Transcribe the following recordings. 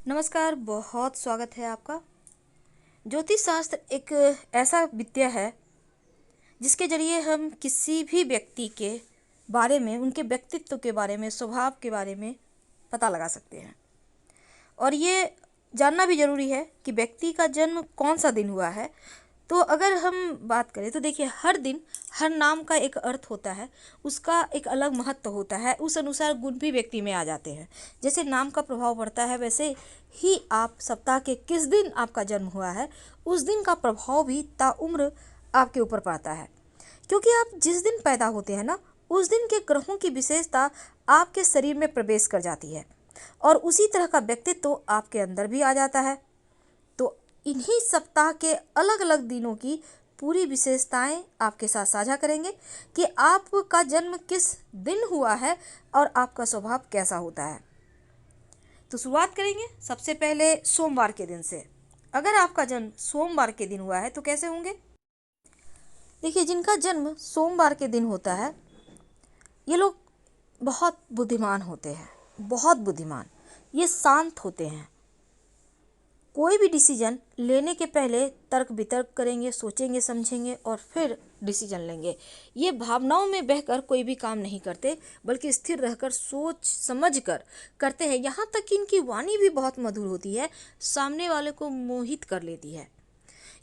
नमस्कार, बहुत स्वागत है आपका। ज्योतिष शास्त्र एक ऐसा विद्या है जिसके जरिए हम किसी भी व्यक्ति के बारे में, उनके व्यक्तित्व के बारे में, स्वभाव के बारे में पता लगा सकते हैं। और ये जानना भी ज़रूरी है कि व्यक्ति का जन्म कौन सा दिन हुआ है। तो अगर हम बात करें तो देखिए, हर दिन हर नाम का एक अर्थ होता है, उसका एक अलग महत्व होता है, उस अनुसार गुण भी व्यक्ति में आ जाते हैं। जैसे नाम का प्रभाव पड़ता है, वैसे ही आप सप्ताह के किस दिन आपका जन्म हुआ है उस दिन का प्रभाव भी ताउम्र आपके ऊपर पड़ता है। क्योंकि आप जिस दिन पैदा होते हैं ना, उस दिन के ग्रहों की विशेषता आपके शरीर में प्रवेश कर जाती है और उसी तरह का व्यक्तित्व तो आपके अंदर भी आ जाता है। तो इन्हीं सप्ताह के अलग अलग दिनों की पूरी विशेषताएं आपके साथ साझा करेंगे कि आपका जन्म किस दिन हुआ है और आपका स्वभाव कैसा होता है। तो शुरुआत करेंगे सबसे पहले सोमवार के दिन से। अगर आपका जन्म सोमवार के दिन हुआ है तो कैसे होंगे? देखिए, जिनका जन्म सोमवार के दिन होता है, ये लोग बहुत बुद्धिमान होते हैं, बहुत बुद्धिमान। ये शांत होते हैं। कोई भी डिसीजन लेने के पहले तर्क वितर्क करेंगे, सोचेंगे, समझेंगे और फिर डिसीजन लेंगे। ये भावनाओं में बहकर कोई भी काम नहीं करते, बल्कि स्थिर रहकर सोच समझ कर करते हैं। यहाँ तक कि इनकी वाणी भी बहुत मधुर होती है, सामने वाले को मोहित कर लेती है।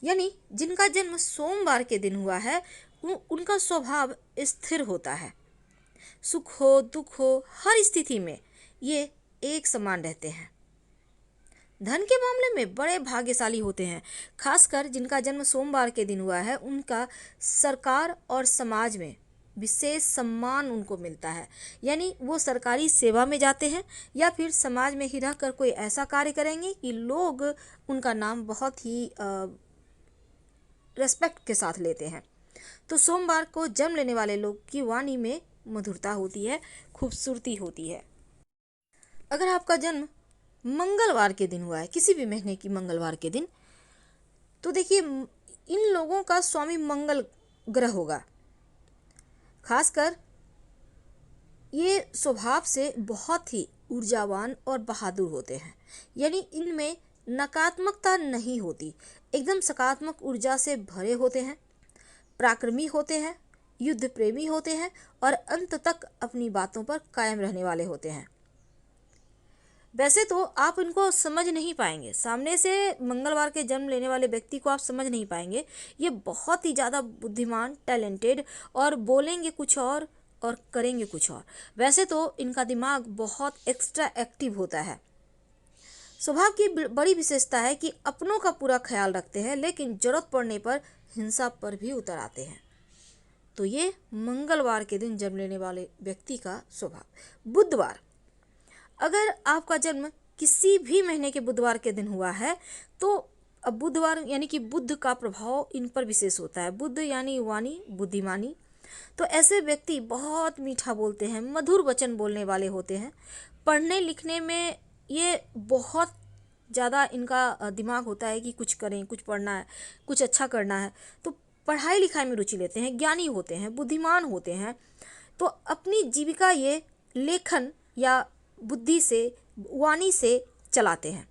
यानी जिनका जन्म सोमवार के दिन हुआ है, उनका स्वभाव स्थिर होता है। सुख हो दुख हो, हर स्थिति में ये एक समान रहते हैं। धन के मामले में बड़े भाग्यशाली होते हैं। खासकर जिनका जन्म सोमवार के दिन हुआ है, उनका सरकार और समाज में विशेष सम्मान उनको मिलता है। यानी वो सरकारी सेवा में जाते हैं या फिर समाज में ही रहकर कोई ऐसा कार्य करेंगे कि लोग उनका नाम बहुत ही रेस्पेक्ट के साथ लेते हैं। तो सोमवार को जन्म लेने वाले लोग की वाणी में मधुरता होती है, खूबसूरती होती है। अगर आपका जन्म मंगलवार के दिन हुआ है, किसी भी महीने की मंगलवार के दिन, तो देखिए, इन लोगों का स्वामी मंगल ग्रह होगा। खासकर ये स्वभाव से बहुत ही ऊर्जावान और बहादुर होते हैं। यानी इनमें नकारात्मकता नहीं होती, एकदम सकारात्मक ऊर्जा से भरे होते हैं, पराक्रमी होते हैं, युद्ध प्रेमी होते हैं और अंत तक अपनी बातों पर कायम रहने वाले होते हैं। वैसे तो आप इनको समझ नहीं पाएंगे, सामने से मंगलवार के जन्म लेने वाले व्यक्ति को आप समझ नहीं पाएंगे। ये बहुत ही ज़्यादा बुद्धिमान, टैलेंटेड और बोलेंगे कुछ और करेंगे कुछ और। वैसे तो इनका दिमाग बहुत एक्स्ट्रा एक्टिव होता है। स्वभाव की बड़ी विशेषता है कि अपनों का पूरा ख्याल रखते हैं, लेकिन जरूरत पड़ने पर हिंसा पर भी उतर आते हैं। तो ये मंगलवार के दिन जन्म लेने वाले व्यक्ति का स्वभाव। बुधवार, अगर आपका जन्म किसी भी महीने के बुधवार के दिन हुआ है, तो अब बुधवार यानी कि बुध का प्रभाव इन पर विशेष होता है। बुध यानी वाणी, बुद्धिमानी। तो ऐसे व्यक्ति बहुत मीठा बोलते हैं, मधुर वचन बोलने वाले होते हैं। पढ़ने लिखने में ये बहुत ज़्यादा इनका दिमाग होता है कि कुछ करें, कुछ पढ़ना है, कुछ अच्छा करना है। तो पढ़ाई लिखाई में रुचि लेते हैं, ज्ञानी होते हैं, बुद्धिमान होते हैं। तो अपनी जीविका ये लेखन या बुद्धि से, वाणी से चलाते हैं।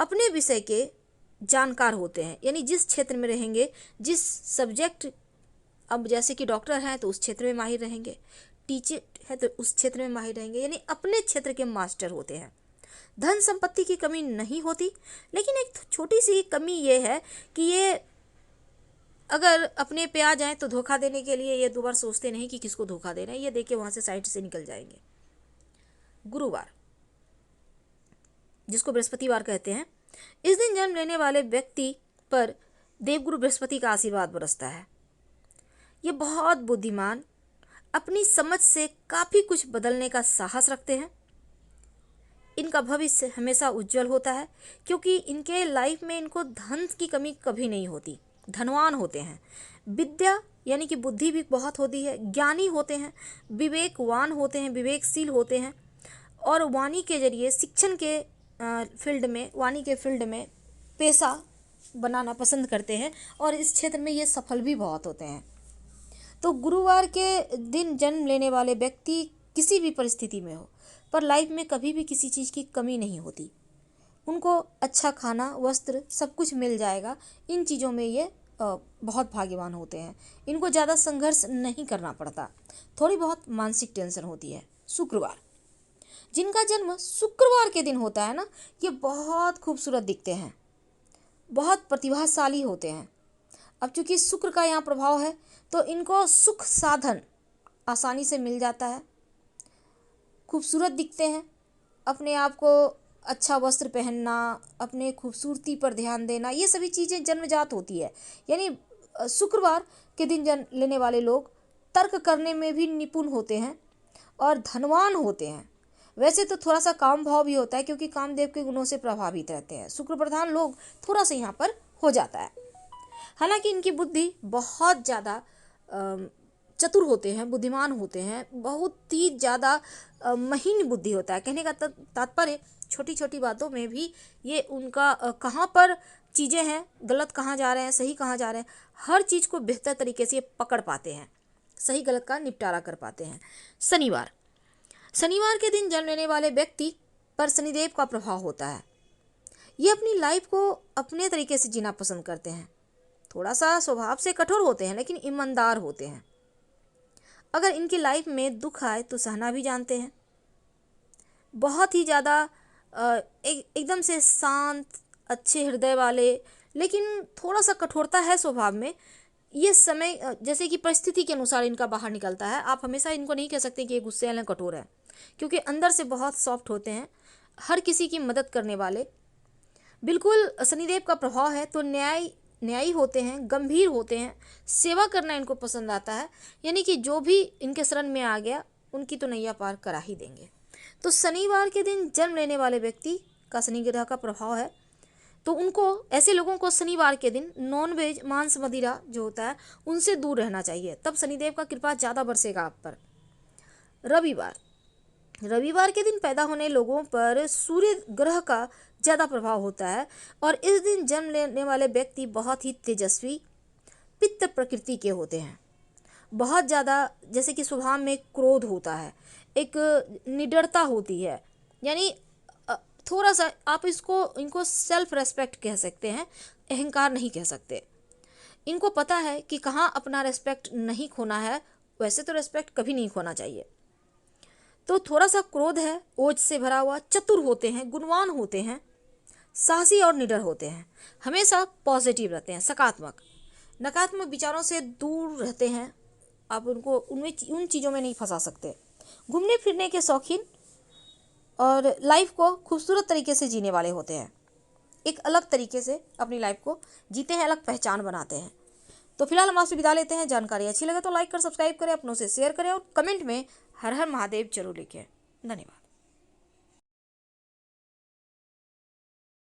अपने विषय के जानकार होते हैं, यानी जिस क्षेत्र में रहेंगे, जिस सब्जेक्ट, अब जैसे कि डॉक्टर हैं तो उस क्षेत्र में माहिर रहेंगे, टीचर है तो उस क्षेत्र में माहिर रहेंगे, यानी अपने क्षेत्र के मास्टर होते हैं। धन संपत्ति की कमी नहीं होती, लेकिन एक छोटी सी कमी ये है कि ये अगर अपने पे आ जाए तो धोखा देने के लिए ये 2 बार सोचते नहीं कि किसको धोखा देना है, ये देके वहाँ से साइड से निकल जाएंगे। गुरुवार, जिसको बृहस्पतिवार कहते हैं, इस दिन जन्म लेने वाले व्यक्ति पर देवगुरु बृहस्पति का आशीर्वाद बरसता है। ये बहुत बुद्धिमान, अपनी समझ से काफ़ी कुछ बदलने का साहस रखते हैं। इनका भविष्य हमेशा उज्जवल होता है, क्योंकि इनके लाइफ में इनको धन की कमी कभी नहीं होती, धनवान होते हैं। विद्या यानी कि बुद्धि भी बहुत होती है, ज्ञानी होते हैं, विवेकवान होते हैं, विवेकशील होते हैं और वाणी के जरिए शिक्षण के फील्ड में, वाणी के फील्ड में पैसा बनाना पसंद करते हैं और इस क्षेत्र में ये सफल भी बहुत होते हैं। तो गुरुवार के दिन जन्म लेने वाले व्यक्ति किसी भी परिस्थिति में हो, पर लाइफ में कभी भी किसी चीज़ की कमी नहीं होती। उनको अच्छा खाना, वस्त्र सब कुछ मिल जाएगा। इन चीज़ों में ये बहुत भाग्यवान होते हैं। इनको ज़्यादा संघर्ष नहीं करना पड़ता, थोड़ी बहुत मानसिक टेंशन होती है। शुक्रवार, जिनका जन्म शुक्रवार के दिन होता है ना, ये बहुत खूबसूरत दिखते हैं, बहुत प्रतिभाशाली होते हैं। अब चूंकि शुक्र का यहाँ प्रभाव है तो इनको सुख साधन आसानी से मिल जाता है, खूबसूरत दिखते हैं। अपने आप को अच्छा वस्त्र पहनना, अपने खूबसूरती पर ध्यान देना, ये सभी चीज़ें जन्मजात होती है। यानी शुक्रवार के दिन जन्म लेने वाले लोग तर्क करने में भी निपुण होते हैं और धनवान होते हैं। वैसे तो थोड़ा सा काम भाव भी होता है, क्योंकि कामदेव के गुणों से प्रभावित रहते हैं। शुक्र प्रधान लोग थोड़ा सा यहाँ पर हो जाता है। हालांकि इनकी बुद्धि बहुत ज़्यादा चतुर होते हैं, बुद्धिमान होते हैं, बहुत ही ज़्यादा महीन बुद्धि होता है। कहने का तात्पर्य छोटी छोटी बातों में भी ये उनका कहाँ पर चीज़ें हैं, गलत कहाँ जा रहे हैं, सही कहाँ जा रहे हैं, हर चीज़ को बेहतर तरीके से ये पकड़ पाते हैं, सही गलत का निपटारा कर पाते हैं। शनिवार, शनिवार के दिन जन्म लेने वाले व्यक्ति पर शनिदेव का प्रभाव होता है। ये अपनी लाइफ को अपने तरीके से जीना पसंद करते हैं। थोड़ा सा स्वभाव से कठोर होते हैं, लेकिन ईमानदार होते हैं। अगर इनकी लाइफ में दुख आए तो सहना भी जानते हैं। बहुत ही ज़्यादा एकदम से शांत, अच्छे हृदय वाले, लेकिन थोड़ा सा कठोरता है स्वभाव में। ये समय जैसे कि परिस्थिति के अनुसार इनका बाहर निकलता है। आप हमेशा इनको नहीं कह सकते कि ये गुस्से वाले कठोर है, क्योंकि अंदर से बहुत सॉफ्ट होते हैं, हर किसी की मदद करने वाले। बिल्कुल शनिदेव का प्रभाव है तो न्यायी होते हैं, गंभीर होते हैं, सेवा करना इनको पसंद आता है। यानी कि जो भी इनके शरण में आ गया उनकी तो नैया पार करा ही देंगे। तो शनिवार के दिन जन्म लेने वाले व्यक्ति का शनि ग्रह का प्रभाव है, तो उनको, ऐसे लोगों को शनिवार के दिन नॉनवेज, मांस मदिरा जो होता है उनसे दूर रहना चाहिए, तब शनिदेव का कृपा ज़्यादा बरसेगा आप पर। रविवार, रविवार के दिन पैदा होने लोगों पर सूर्य ग्रह का ज़्यादा प्रभाव होता है, और इस दिन जन्म लेने वाले व्यक्ति बहुत ही तेजस्वी, पित्त प्रकृति के होते हैं। बहुत ज़्यादा, जैसे कि स्वभाव में क्रोध होता है, एक निडरता होती है। यानी थोड़ा सा आप इनको सेल्फ रेस्पेक्ट कह सकते हैं, अहंकार नहीं कह सकते। इनको पता है कि कहाँ अपना रेस्पेक्ट नहीं खोना है। वैसे तो रेस्पेक्ट कभी नहीं खोना चाहिए। तो थोड़ा सा क्रोध है, ओज से भरा हुआ, चतुर होते हैं, गुणवान होते हैं, साहसी और निडर होते हैं, हमेशा पॉजिटिव रहते हैं, सकारात्मक, नकारात्मक विचारों से दूर रहते हैं। आप उनको उन चीज़ों में नहीं फंसा सकते। घूमने फिरने के शौकीन और लाइफ को खूबसूरत तरीके से जीने वाले होते हैं। एक अलग तरीके से अपनी लाइफ को जीते हैं, अलग पहचान बनाते हैं। तो फिलहाल हम आपसे विदा लेते हैं। जानकारी अच्छी लगे तो लाइक कर, सब्सक्राइब करें, अपनों से शेयर करें और कमेंट में हर हर महादेव जरूर लिखें। धन्यवाद।